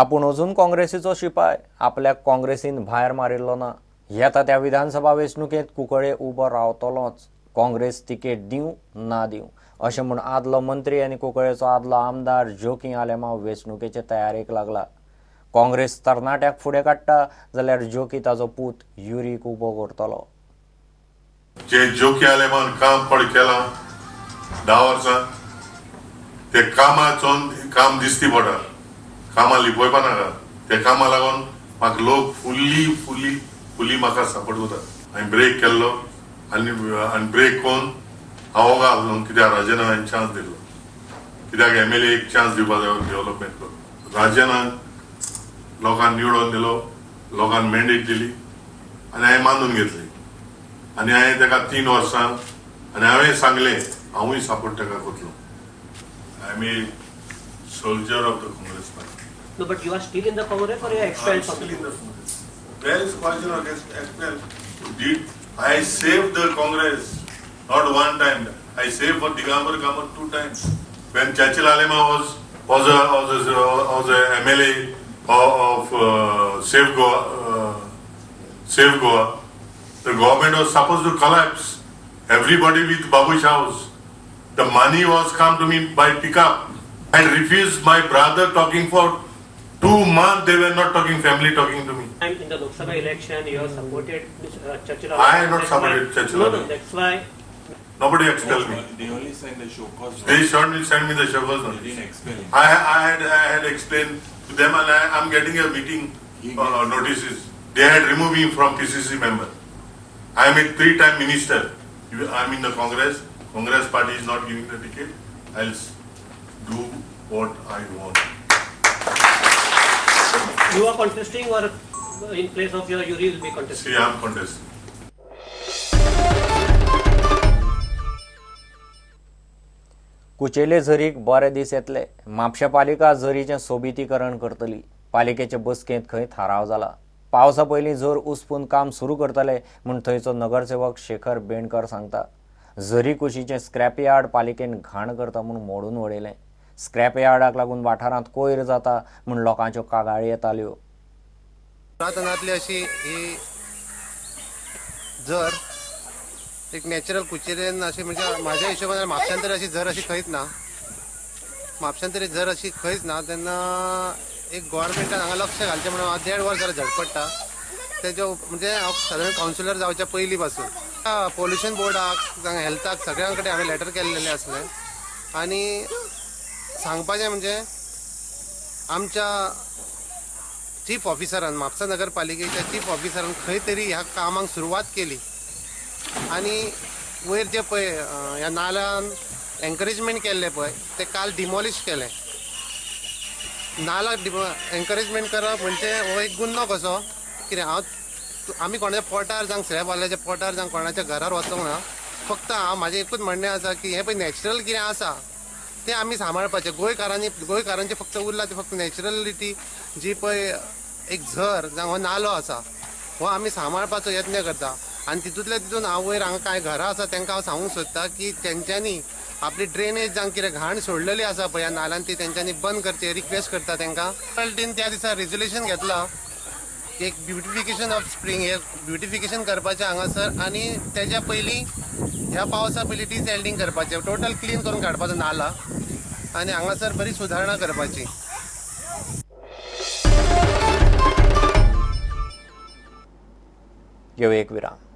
आपण अजून काँग्रेसीचो शिपाय आपल्या काँग्रेसीन भायर मारिल्लो ना। येता त्या विधानसभा वेंचणुकेंत कुंकळे उबो रावतलोच। काँग्रेस तिकेट दिवं ना दिवं अशें म्हूण आदलो मंत्री आनी कुंकळेचो आदलो आमदार जोकी आलेमांव वेंचणुकेचे तयारेक लागला। काँग्रेस तरणाट्याक फुडें काडटा जाल्यार जोकी ताचो पूत युरीक उबो करतलो। जे जोकी आलेमांव काम पड केलां 10 वर्सां ते कामाचोन काम दिसती पडटा। कामां लिपोवपा नाका ते कामा लागून म्हाका लोक फुल्ली म्हाका सपोर्ट करता। हांवें ब्रेक केल्लो आनी ब्रेक कोन्न हांव घालून कित्याक राजन हांवें चान्स दिल्लो, कित्याक MLA एक चान्स दिवपा जाय डेव्हलपमेंट करून। राजनान लोकांक निवडून दिलो, लोकांक मॅन्डेट दिली आनी हांवें मानून घेतली आनी हांवें ताका 3 वर्सां आनी हांवें सांगलें हांवूय सपोर्ट ताका करतलो। I am a soldier of the Congress party. No, but you are still in the Congress or you are expelled from the Congress? Where is question of expelled? I saved the Congress, not one time. I saved for Digambar Kamath 2 times. When Chachil Alema was a MLA of Save Goa, the government was supposed to collapse. Everybody with Babu's house. The money was come to me by pickup. I refused my brother talking for 2 months. They were not talking, family talking to me. In the Lok Sabha election, you have supported Churchill. I have not supported Churchill. No, that's why. Nobody expelled me. They only send the show cause. They certainly sent me the showers. They didn't expel him. I had explained to them, and I'm getting a meeting notices. They had removed me from PCC member. I am a 3-time minister. I'm in the Congress. Congress party is not giving the ticket. I'll do what I want. You are contesting or in place of your Yuri will be contesting? See, I'm contesting. कुचेले झरीक बरे दीस येतले। म्हापशा पालिका झरीचें सोबितीकरण करतली। पालिकेचे बसकेंत खंय थाराव जाला। पावसा पयलीं झर उस्पून काम सुरू करतले म्हूण थंयचो नगरसेवक शेखर बेंडकर सांगता। झरी कुशीचें स्क्रॅप यार्ड पालिकेन घाण करता म्हूण मोडून उडयलें। स्क्रॅप यार्डाक लागून वाठारांत कोयर जाता म्हूण लोकांच्यो कागाळी येताल्यो। पुरातनातली अशी ही झर एक नॅचरल कुचेरेन अशी म्हणजे माझ्या हिशोबान म्हापशान तरी अशी झर अशी खंयच ना। म्हापशान तरी झर अशी खंयच ना तेन्ना एक गव्हर्मेंटान हांगा लक्ष घालचें म्हणून हांव 1.5 वर्स जाल्यार झडपडटा। तेजो म्हणजे हांव सादारण कावन्सिलर जावच्या पयलीं पासून पोल्युशन बोर्डाक जावं हेल्थाक सगळ्यां कडेन हांवें लेटर केल्लेलें असलें आनी सांगपाचें म्हणजे आमच्या चीफ ऑफिसरान म्हापसा नगरपालिकेच्या चीफ ऑफिसरान खंय तरी ह्या कामाक सुरवात केली आनी वयर जे पळय ह्या नाल्यान एनकरेजमेंट केल्लें पळय ते काल डिमॉलिश केलें। नाल्याक एनकरेजमेंट करप म्हणजे हो एक गुन्हो कसो कितें आमी कोणाच्या पोटार जावं स्लॅबवाल्याच्या पोटार जावं कोणाच्या घरार वचोंक ना। फक्त म्हाजें एकूच म्हणणें आसा की हें पळय नॅचरल कितें आसा तें आमी सांबाळपाचें। गोंयकारांचें फक्त उरलां तें फक्त नॅचरलिटी जी पळय एक झर जावं हो नालो आसा हो आमी सांबाळपाचो यत्न करता आनी तितूंतल्या हांव वयर हांगा कांय घरां आसा तांकां हांव सांगूंक सोदता की तेंच्यांनी आपली ड्रेनेज जावं कितें घाण सोडलेली आसा पळय ह्या नाल्यान ती तेंच्यांनी बंद करची रिक्वेस्ट करता तांकां। म्युनिसिपालिटीन त्या दिसा रेजोल्युशन घेतलां एक ब्युटिफिकेशन ऑफ स्प्रिंग हे ब्युटिफिकेशन करपाचें हांगासर आनी तेज्या पयलीं ह्या पावसा पयलीं डिसॅल्टिंग करपाचें टोटल क्लीन करून काडपाचो नाला आनी हांगासर बरी सुदारणा करपाची। घेऊ एक विराम।